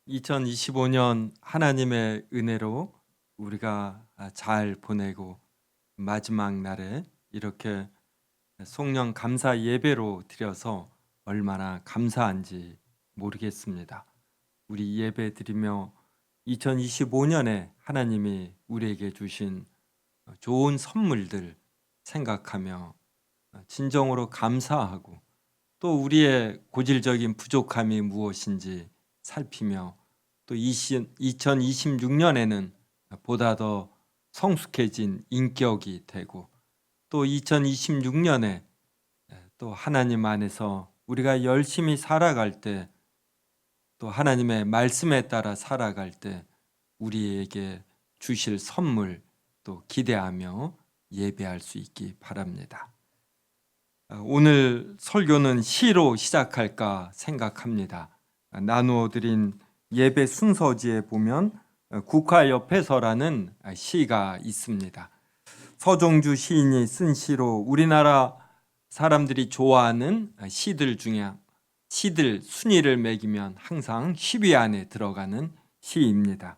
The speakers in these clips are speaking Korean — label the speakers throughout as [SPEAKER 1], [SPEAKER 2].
[SPEAKER 1] 2025년 하나님의 은혜로 우리가 잘 보내고 마지막 날에 이렇게 송년 감사 예배로 드려서 얼마나 감사한지 모르겠습니다. 우리 예배 드리며 2025년에 하나님이 우리에게 주신 좋은 선물들 생각하며 진정으로 감사하고 또 우리의 고질적인 부족함이 무엇인지 살피며 또 2026년에는 보다 더 성숙해진 인격이 되고 또 2026년에 또 하나님 안에서 우리가 열심히 살아갈 때 또 하나님의 말씀에 따라 살아갈 때 우리에게 주실 선물 또 기대하며 예배할 수 있기 바랍니다. 오늘 설교는 시로 시작할까 생각합니다. 나누어 드린 예배 순서지에 보면 국화옆에서라는 시가 있습니다. 서정주 시인이 쓴 시로 우리나라 사람들이 좋아하는 시들 중에 시들 순위를 매기면 항상 10위 안에 들어가는 시입니다.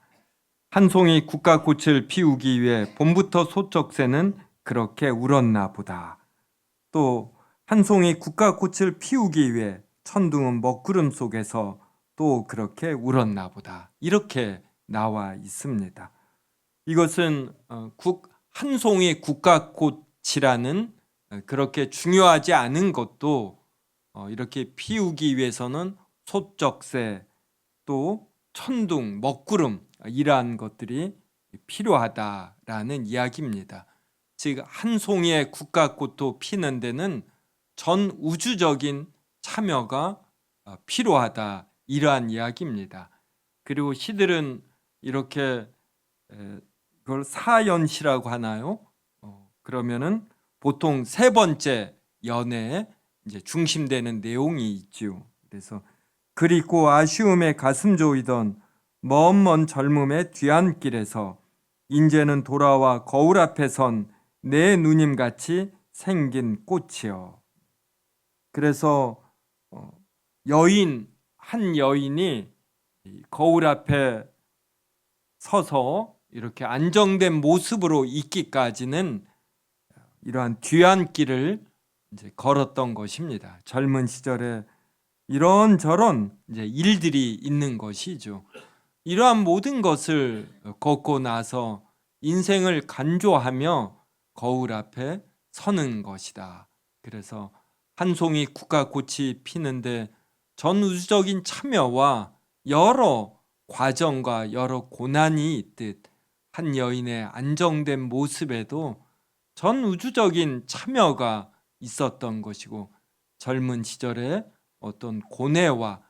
[SPEAKER 1] 한 송이 국화꽃을 피우기 위해 봄부터 소쩍새는 그렇게 울었나 보다. 또 한 송이 국화꽃을 피우기 위해 천둥은 먹구름 속에서 또 그렇게 울었나 보다. 이렇게 나와 있습니다. 이것은 한 송이 국화꽃이라는 그렇게 중요하지 않은 것도 이렇게 피우기 위해서는 소쩍새 또 천둥, 먹구름 이러한 것들이 필요하다라는 이야기입니다. 즉 한 송이의 국화꽃도 피는 데는 전 우주적인 참여가 필요하다 이러한 이야기입니다. 그리고 시들은 이렇게 그걸 사연시라고 하나요? 그러면은 보통 세 번째 연애에 이제 중심되는 내용이 있죠. 그래서 그리고 아쉬움에 가슴 조이던 먼 젊음의 뒤안길에서 인제는 돌아와 거울 앞에 선 내 누님같이 생긴 꽃이여. 그래서 한 여인이 거울 앞에 서서 이렇게 안정된 모습으로 있기까지는 이러한 뒤안길을 이제 걸었던 것입니다. 젊은 시절에 이런저런 이제 일들이 있는 것이죠. 이러한 모든 것을 걷고 나서 인생을 간조하며 거울 앞에 서는 것이다. 그래서 한 송이 국화꽃이 피는데 전 우주적인 참여와 여러 과정과 여러 고난이 있듯 한 여인의 안정된 모습에도 전 우주적인 참여가 있었던 것이고 젊은 시절에 어떤 고뇌와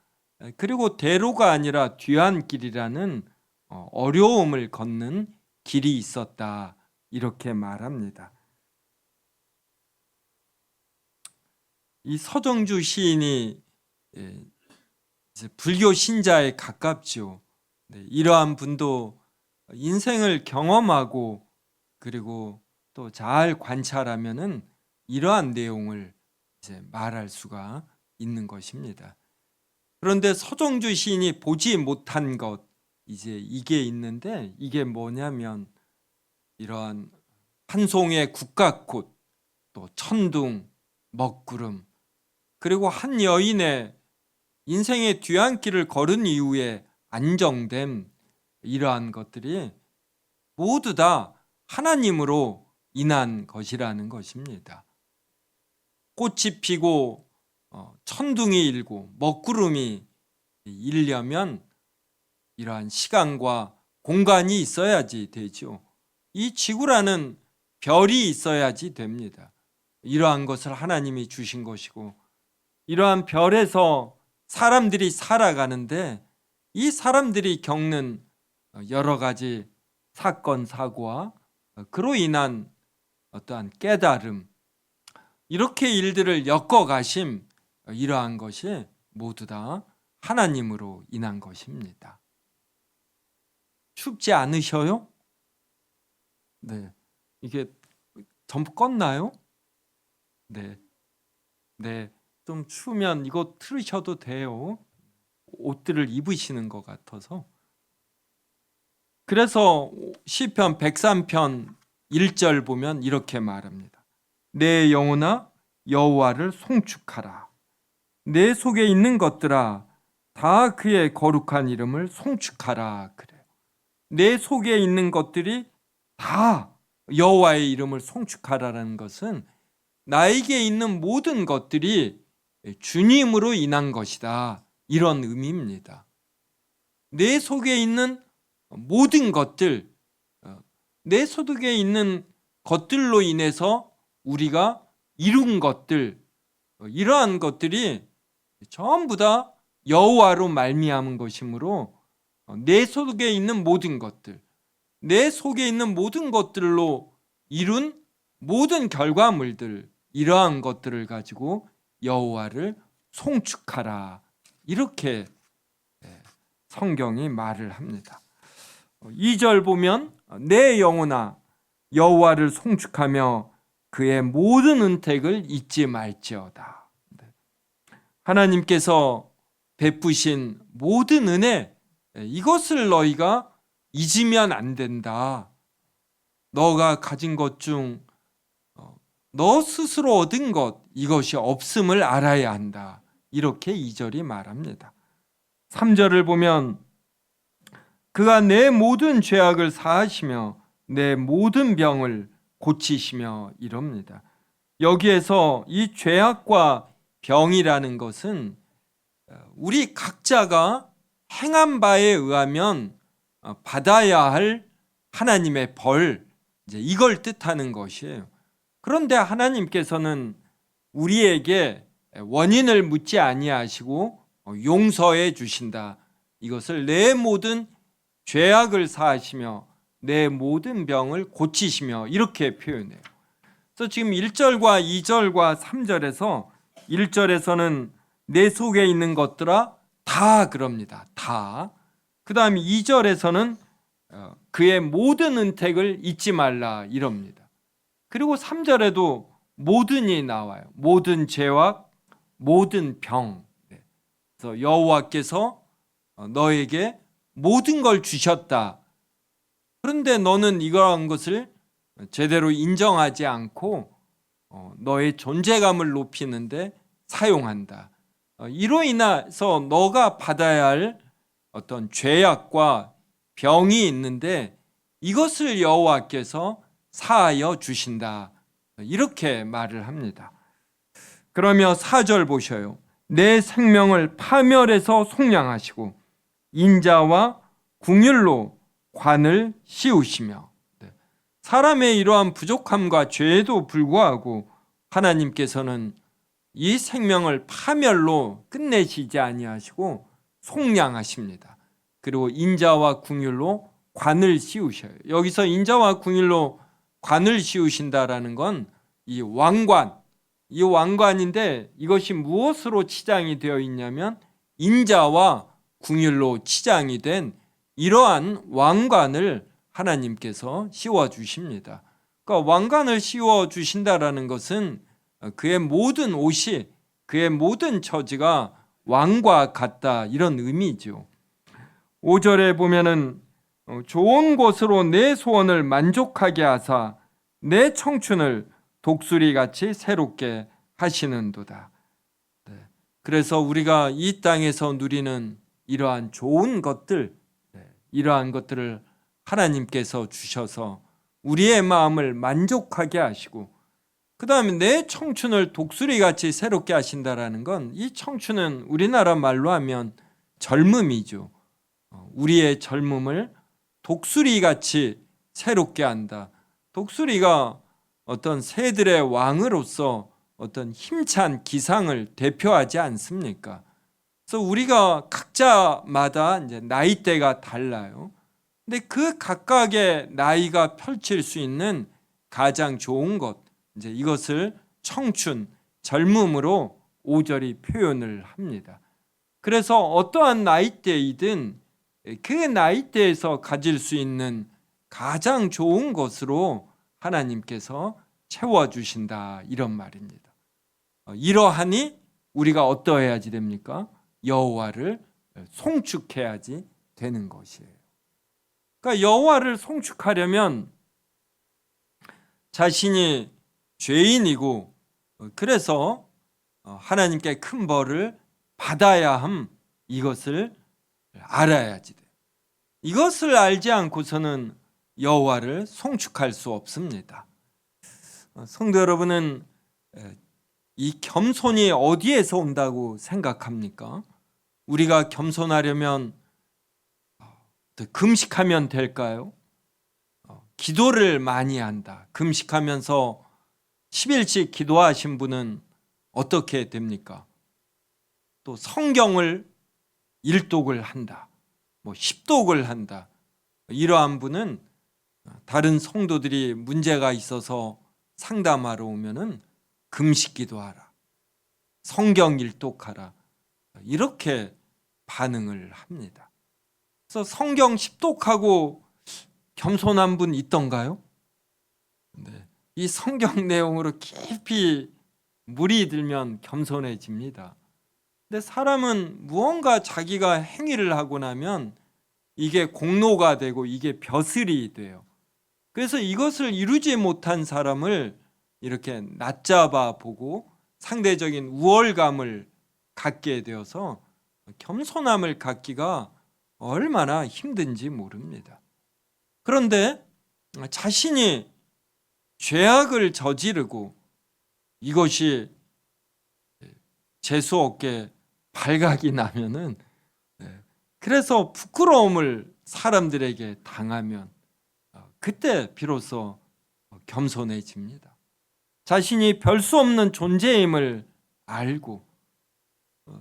[SPEAKER 1] 그리고 대로가 아니라 뒤안길이라는 어려움을 걷는 길이 있었다 이렇게 말합니다. 이 서정주 시인이 이제 불교 신자에 가깝죠. 이러한 분도 인생을 경험하고 그리고 또 잘 관찰하면은 이러한 내용을 이제 말할 수가 있는 것입니다. 그런데 서정주 시인이 보지 못한 것 이제 이게 있는데 이게 뭐냐면 이러한 한 송이의 국화꽃 또 천둥 먹구름 그리고 한 여인의 인생의 뒤안길을 걸은 이후에 안정됨 이러한 것들이 모두 다 하나님으로 인한 것이라는 것입니다. 꽃이 피고 천둥이 일고 먹구름이 일려면 이러한 시간과 공간이 있어야지 되죠. 이 지구라는 별이 있어야지 됩니다. 이러한 것을 하나님이 주신 것이고 이러한 별에서 사람들이 살아가는데 이 사람들이 겪는 여러 가지 사건 사고와 그로 인한 어떠한 깨달음 이렇게 일들을 엮어가심 이러한 것이 모두 다 하나님으로 인한 것입니다. 춥지 않으셔요? 네, 이게 전부 껐나요? 네, 네, 좀 추우면 이거 틀으셔도 돼요. 옷들을 입으시는 것 같아서. 그래서 시편 103편 1절 보면 이렇게 말합니다. 내 영혼아 여호와를 송축하라. 내 속에 있는 것들아 다 그의 거룩한 이름을 송축하라. 그래요. 내 속에 있는 것들이 다 여호와의 이름을 송축하라는 것은 나에게 있는 모든 것들이 주님으로 인한 것이다, 이런 의미입니다. 내 속에 있는 모든 것들, 내 속에 있는 것들로 인해서 우리가 이룬 것들, 이러한 것들이 전부 다 여호와로 말미암은 것이므로 내 속에 있는 모든 것들, 내 속에 있는 모든 것들로 이룬 모든 결과물들, 이러한 것들을 가지고 여호와를 송축하라, 이렇게 성경이 말을 합니다. 2절 보면 내 영혼아 여호와를 송축하며 그의 모든 은택을 잊지 말지어다. 하나님께서 베푸신 모든 은혜, 이것을 너희가 잊으면 안 된다. 너가 가진 것 중 너 스스로 얻은 것, 이것이 없음을 알아야 한다. 이렇게 2절이 말합니다. 3절을 보면 그가 내 모든 죄악을 사하시며 내 모든 병을 고치시며, 이럽니다. 여기에서 이 죄악과 병이라는 것은 우리 각자가 행한 바에 의하면 받아야 할 하나님의 벌, 이걸 뜻하는 것이에요. 그런데 하나님께서는 우리에게 원인을 묻지 아니하시고 용서해 주신다. 이것을 내 모든 죄악을 사하시며 내 모든 병을 고치시며, 이렇게 표현해요. 그래서 지금 1절과 2절과 3절에서 1절에서는 내 속에 있는 것들아 다 그럽니다. 다. 그 다음에 2절에서는 그의 모든 은택을 잊지 말라, 이럽니다. 그리고 3절에도 모든이 나와요. 모든 죄악, 모든 병. 그래서 여호와께서 너에게 모든 걸 주셨다. 그런데 너는 이러한 것을 제대로 인정하지 않고 너의 존재감을 높이는데 사용한다. 이로 인해서 너가 받아야 할 어떤 죄악과 병이 있는데 이것을 여호와께서 사하여 주신다, 이렇게 말을 합니다. 그러며 4절 보셔요. 내 생명을 파멸해서 속량하시고 인자와 긍휼로 관을 씌우시며. 사람의 이러한 부족함과 죄에도 불구하고 하나님께서는 이 생명을 파멸로 끝내시지 아니하시고 속량하십니다. 그리고 인자와 긍휼로 관을 씌우셔요. 여기서 인자와 긍휼로 관을 씌우신다라는 건 이 왕관인데 이것이 무엇으로 치장이 되어 있냐면 인자와 긍휼로 치장이 된 이러한 왕관을 하나님께서 씌워 주십니다. 그러니까 왕관을 씌워 주신다라는 것은 그의 모든 옷이, 그의 모든 처지가 왕과 같다, 이런 의미죠. 5절에 보면은 좋은 곳으로 내 소원을 만족하게 하사 내 청춘을 독수리같이 새롭게 하시는도다. 그래서 우리가 이 땅에서 누리는 이러한 좋은 것들, 이러한 것들을 하나님께서 주셔서 우리의 마음을 만족하게 하시고, 그 다음에 내 청춘을 독수리같이 새롭게 하신다라는 건, 이 청춘은 우리나라 말로 하면 젊음이죠. 우리의 젊음을 독수리같이 새롭게 한다. 독수리가 어떤 새들의 왕으로서 어떤 힘찬 기상을 대표하지 않습니까? 그래서 우리가 각자마다 이제 나이대가 달라요. 근데 그 각각의 나이가 펼칠 수 있는 가장 좋은 것, 이제 이것을 청춘, 젊음으로 5절이 표현을 합니다. 그래서 어떠한 나이대이든 그 나이대에서 가질 수 있는 가장 좋은 것으로 하나님께서 채워주신다, 이런 말입니다. 이러하니 우리가 어떠해야지 됩니까? 여호와를 송축해야지 되는 것이에요. 그러니까 여호와를 송축하려면 자신이 죄인이고 그래서 하나님께 큰 벌을 받아야 함, 이것을 알아야지 돼요. 이것을 알지 않고서는 여호와를 송축할 수 없습니다. 성도 여러분은 이 겸손이 어디에서 온다고 생각합니까? 우리가 겸손하려면 금식하면 될까요? 기도를 많이 한다. 금식하면서 10일씩 기도하신 분은 어떻게 됩니까? 또 성경을 일독을 한다. 10독을 한다. 이러한 분은 다른 성도들이 문제가 있어서 상담하러 오면은 금식 기도하라. 성경 일독하라. 이렇게 반응을 합니다. 그래서 성경 10독하고 겸손한 분 있던가요? 네. 이 성경 내용으로 깊이 물이 들면 겸손해집니다. 근데 사람은 무언가 자기가 행위를 하고 나면 이게 공로가 되고 이게 벼슬이 돼요. 그래서 이것을 이루지 못한 사람을 이렇게 낮잡아 보고 상대적인 우월감을 갖게 되어서 겸손함을 갖기가 얼마나 힘든지 모릅니다. 그런데 자신이 죄악을 저지르고 이것이 재수없게 발각이 나면은 그래서 부끄러움을 사람들에게 당하면 그때 비로소 겸손해집니다. 자신이 별 수 없는 존재임을 알고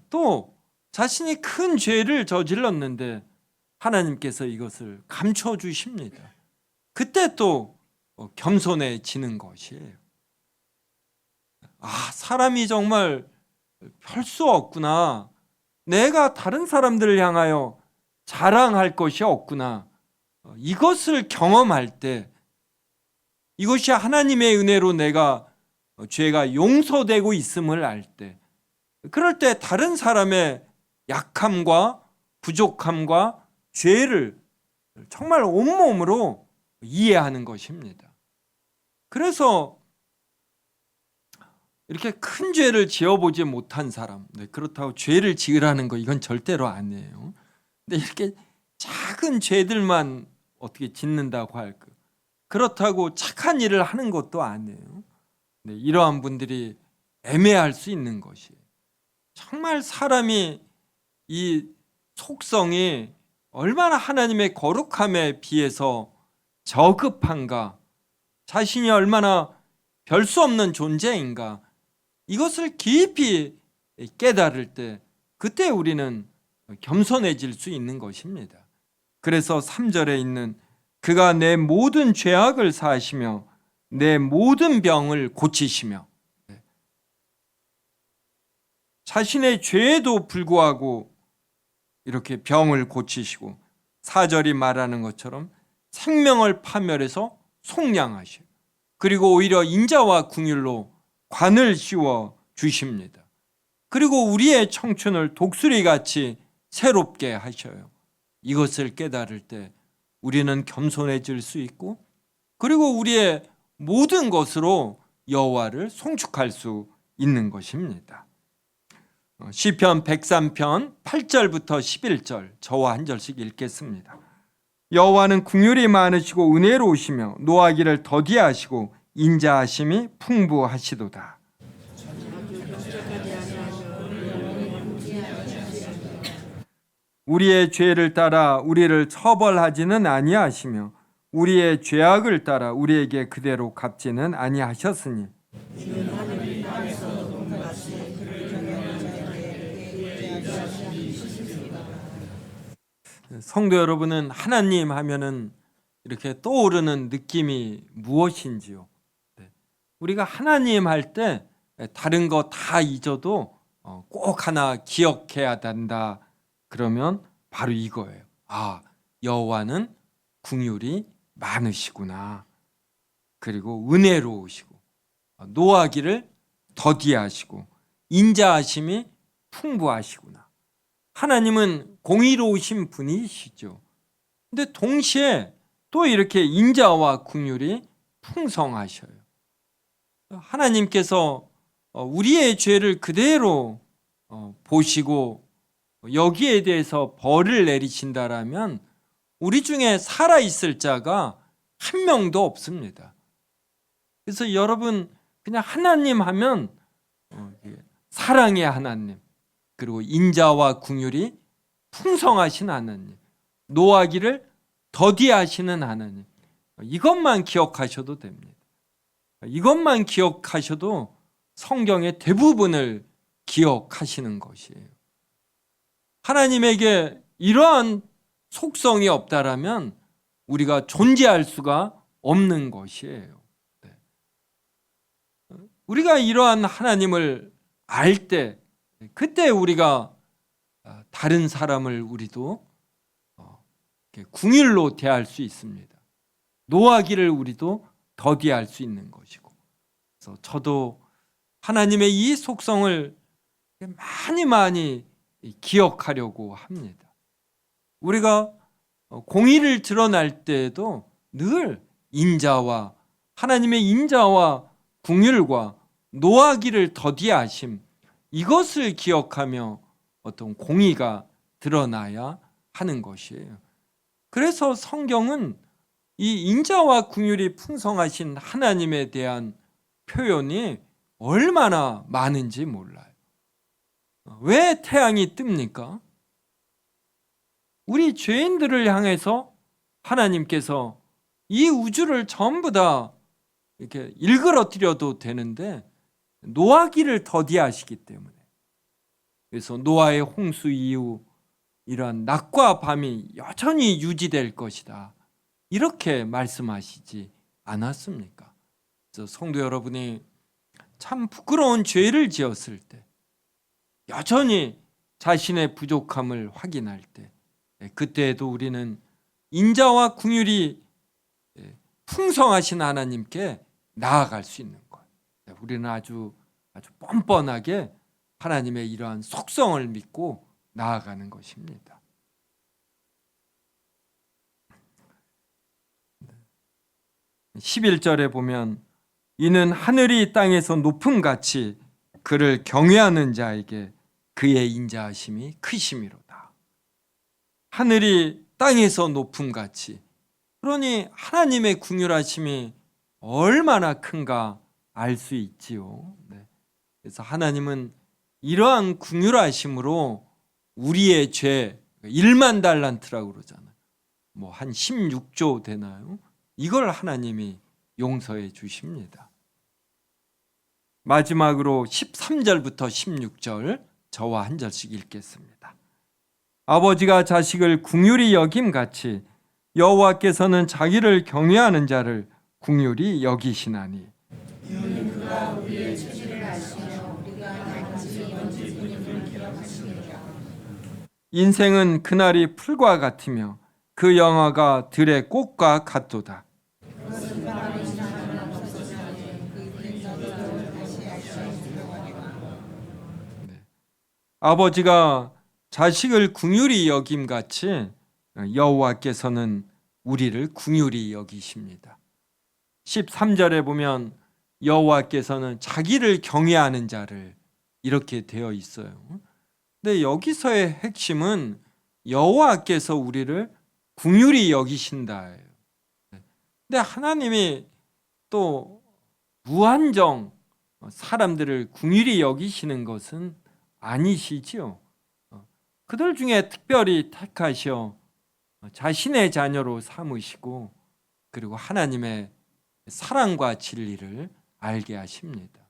[SPEAKER 1] 또 자신이 큰 죄를 저질렀는데 하나님께서 이것을 감춰주십니다. 그때 또 겸손해지는 것이에요. 사람이 정말 별 수 없구나. 내가 다른 사람들을 향하여 자랑할 것이 없구나. 이것을 경험할 때 이것이 하나님의 은혜로 내가 죄가 용서되고 있음을 알 때 그럴 때 다른 사람의 약함과 부족함과 죄를 정말 온몸으로 이해하는 것입니다. 그래서 이렇게 큰 죄를 지어보지 못한 사람, 그렇다고 죄를 지으라는 거 이건 절대로 아니에요. 근데 이렇게 작은 죄들만 어떻게 짓는다고 할까? 그렇다고 착한 일을 하는 것도 아니에요. 이러한 분들이 애매할 수 있는 것이에요. 정말 사람이 이 속성이 얼마나 하나님의 거룩함에 비해서 저급한가, 자신이 얼마나 별 수 없는 존재인가, 이것을 깊이 깨달을 때 그때 우리는 겸손해질 수 있는 것입니다. 그래서 3절에 있는 그가 내 모든 죄악을 사하시며 내 모든 병을 고치시며, 자신의 죄에도 불구하고 이렇게 병을 고치시고 4절이 말하는 것처럼 생명을 파멸해서 속량하시고 그리고 오히려 인자와 긍휼로 관을 씌워 주십니다. 그리고 우리의 청춘을 독수리같이 새롭게 하셔요. 이것을 깨달을 때 우리는 겸손해질 수 있고 그리고 우리의 모든 것으로 여호와를 송축할 수 있는 것입니다. 시편 103편 8절부터 11절 저와 한 절씩 읽겠습니다. 여호와는 긍휼이 많으시고 은혜로우시며 노하기를 더디하시고 인자하심이 풍부하시도다. 우리의 죄를 따라 우리를 처벌하지는 아니하시며 우리의 죄악을 따라 우리에게 그대로 갚지는 아니하셨으니 성도 여러분은 하나님 하면은 이렇게 떠오르는 느낌이 무엇인지요? 우리가 하나님 할 때 다른 거 다 잊어도 꼭 하나 기억해야 된다. 그러면 바로 이거예요. 여호와는 긍휼이 많으시구나. 그리고 은혜로우시고 노하기를 더디하시고 인자하심이 풍부하시구나. 하나님은 공의로우신 분이시죠. 근데 동시에 또 이렇게 인자와 긍휼이 풍성하셔요. 하나님께서 우리의 죄를 그대로 보시고 여기에 대해서 벌을 내리신다라면 우리 중에 살아있을 자가 한 명도 없습니다. 그래서 여러분 그냥 하나님 하면 사랑의 하나님, 그리고 인자와 긍휼이 풍성하신 하나님, 노하기를 더디하시는 하나님, 이것만 기억하셔도 됩니다. 이것만 기억하셔도 성경의 대부분을 기억하시는 것이에요. 하나님에게 이러한 속성이 없다라면 우리가 존재할 수가 없는 것이에요. 우리가 이러한 하나님을 알 때, 그때 우리가 다른 사람을 우리도 긍휼로 대할 수 있습니다. 노하기를 우리도 더디할 수 있는 것이고, 그래서 저도 하나님의 이 속성을 많이 기억하려고 합니다. 우리가 공의를 드러날 때에도 늘 인자와 하나님의 인자와 긍휼과 노하기를 더디하심, 이것을 기억하며 어떤 공의가 드러나야 하는 것이에요. 그래서 성경은 이 인자와 긍휼이 풍성하신 하나님에 대한 표현이 얼마나 많은지 몰라요. 왜 태양이 뜹니까? 우리 죄인들을 향해서 하나님께서 이 우주를 전부 다 이렇게 일그러뜨려도 되는데 노하기를 더디하시기 때문에, 그래서 노아의 홍수 이후 이러한 낮과 밤이 여전히 유지될 것이다, 이렇게 말씀하시지 않았습니까? 그래서 성도 여러분이 참 부끄러운 죄를 지었을 때, 여전히 자신의 부족함을 확인할 때, 그때에도 우리는 인자와 긍휼이 풍성하신 하나님께 나아갈 수 있는 거예요. 우리는 아주 뻔뻔하게 하나님의 이러한 속성을 믿고 나아가는 것입니다. 11절에 보면 이는 하늘이 땅에서 높음같이 그를 경외하는 자에게 그의 인자하심이 크심이로다. 하늘이 땅에서 높음같이, 그러니 하나님의 긍휼하심이 얼마나 큰가 알 수 있지요. 그래서 하나님은 이러한 긍휼하심으로 우리의 죄, 1만 달란트라고 그러잖아요. 뭐 한 16조 되나요? 이걸 하나님이 용서해 주십니다. 마지막으로 13절부터 16절 저와 한 절씩 읽겠습니다. 아버지가 자식을 긍휼히 여김같이 여호와께서는 자기를 경외하는 자를 긍휼히 여기시나니,
[SPEAKER 2] 이는 그가 우리의 죄를 아시며 우리가 단지 언질 뿐임을 기억하시니라.
[SPEAKER 1] 인생은 그날이 풀과 같으며 그 영화가 들의 꽃과 같도다.
[SPEAKER 2] 그것은 바람이 지나면 없어지나니 그 인자들을 다시 알 수 없으리라.
[SPEAKER 1] 아버지가 자식을 긍휼히 여김같이 여호와께서는 우리를 긍휼히 여기십니다. 13절에 보면 여호와께서는 자기를 경외하는 자를, 이렇게 되어 있어요. 근데 여기서의 핵심은 여호와께서 우리를 긍휼히 여기신다예요. 근데 하나님이 또 무한정 사람들을 긍휼히 여기시는 것은 아니시지요. 그들 중에 특별히 택하셔 자신의 자녀로 삼으시고, 그리고 하나님의 사랑과 진리를 알게 하십니다.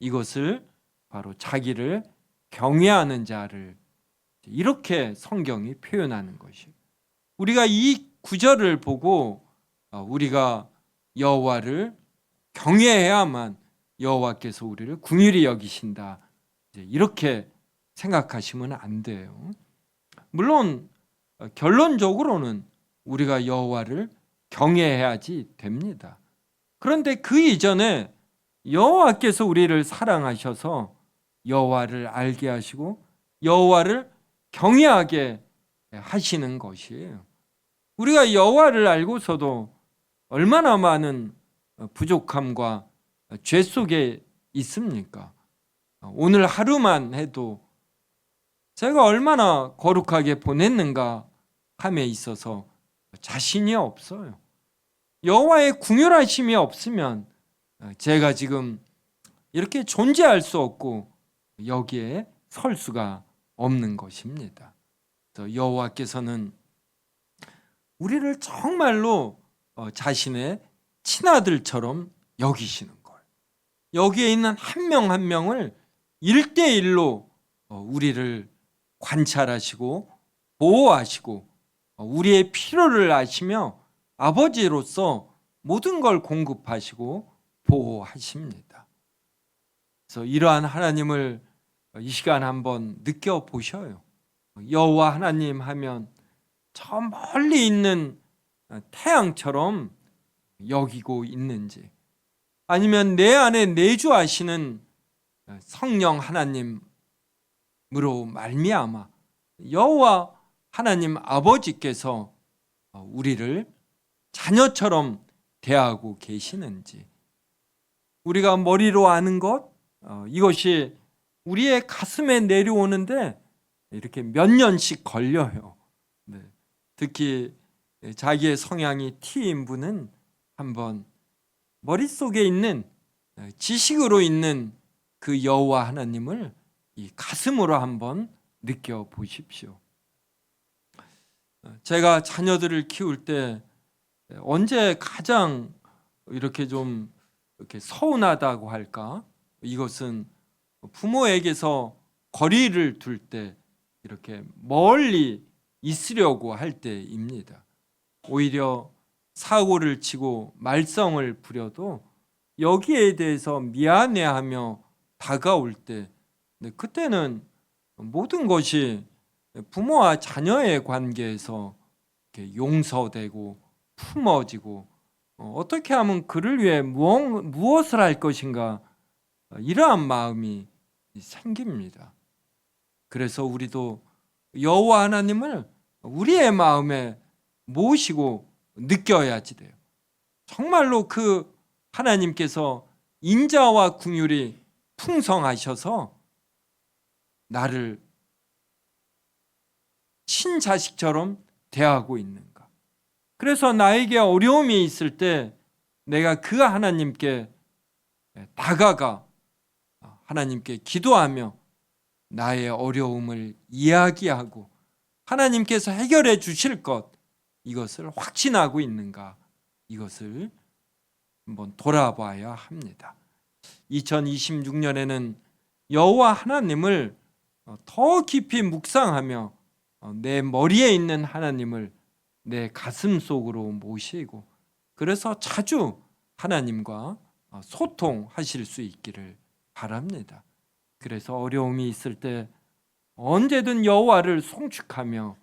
[SPEAKER 1] 이것을 바로 자기를 경외하는 자를, 이렇게 성경이 표현하는 것이에요. 우리가 이 구절을 보고 우리가 여호와를 경외해야만 여호와께서 우리를 긍휼히 여기신다, 이렇게 생각하시면 안 돼요. 물론 결론적으로는 우리가 여호와를 경외해야지 됩니다. 그런데 그 이전에 여호와께서 우리를 사랑하셔서 여호와를 알게 하시고 여호와를 경외하게 하시는 것이에요. 우리가 여호와를 알고서도 얼마나 많은 부족함과 죄 속에 있습니까? 오늘 하루만 해도 제가 얼마나 거룩하게 보냈는가 함에 있어서 자신이 없어요. 여호와의 궁휼하심이 없으면 제가 지금 이렇게 존재할 수 없고 여기에 설 수가 없는 것입니다. 그래서 여호와께서는 우리를 정말로 자신의 친아들처럼 여기시는 거예요. 여기에 있는 한 명 한 명을 1대1로 우리를 관찰하시고 보호하시고 우리의 필요를 아시며 아버지로서 모든 걸 공급하시고 보호하십니다. 그래서 이러한 하나님을 이 시간 한번 느껴보셔요. 여호와 하나님 하면 저 멀리 있는 태양처럼 여기고 있는지, 아니면 내 안에 내주하시는 성령 하나님으로 말미암아 여호와 하나님 아버지께서 우리를 자녀처럼 대하고 계시는지, 우리가 머리로 아는 것, 이것이 우리의 가슴에 내려오는데 이렇게 몇 년씩 걸려요. 특히 자기의 성향이 T인 분은 한번 머릿속에 있는 지식으로 있는 그 여호와 하나님을 이 가슴으로 한번 느껴보십시오. 제가 자녀들을 키울 때 언제 가장 이렇게 좀 이렇게 서운하다고 할까? 이것은 부모에게서 거리를 둘 때 이렇게 멀리 있으려고 할 때입니다. 오히려 사고를 치고 말썽을 부려도 여기에 대해서 미안해하며 다가올 때, 그때는 모든 것이 부모와 자녀의 관계에서 이렇게 용서되고 품어지고 어떻게 하면 그를 위해 무엇을 할 것인가, 이러한 마음이 생깁니다. 그래서 우리도 여호와 하나님을 우리의 마음에 모시고 느껴야지 돼요. 정말로 그 하나님께서 인자와 긍휼이 풍성하셔서 나를 친자식처럼 대하고 있는가. 그래서 나에게 어려움이 있을 때 내가 그 하나님께 다가가 하나님께 기도하며 나의 어려움을 이야기하고 하나님께서 해결해 주실 것, 이것을 확신하고 있는가, 이것을 한번 돌아봐야 합니다. 2026년에는 여호와 하나님을 더 깊이 묵상하며 내 머리에 있는 하나님을 내 가슴 속으로 모시고, 그래서 자주 하나님과 소통하실 수 있기를 바랍니다. 그래서 어려움이 있을 때 언제든 여호와를 송축하며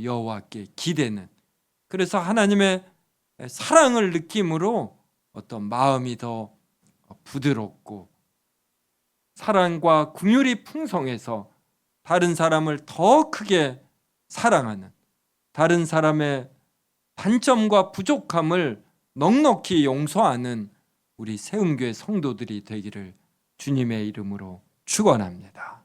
[SPEAKER 1] 여호와께 기대는, 그래서 하나님의 사랑을 느낌으로 어떤 마음이 더 부드럽고 사랑과 긍휼이 풍성해서 다른 사람을 더 크게 사랑하는, 다른 사람의 단점과 부족함을 넉넉히 용서하는 우리 세움교회 성도들이 되기를 주님의 이름으로 축원합니다.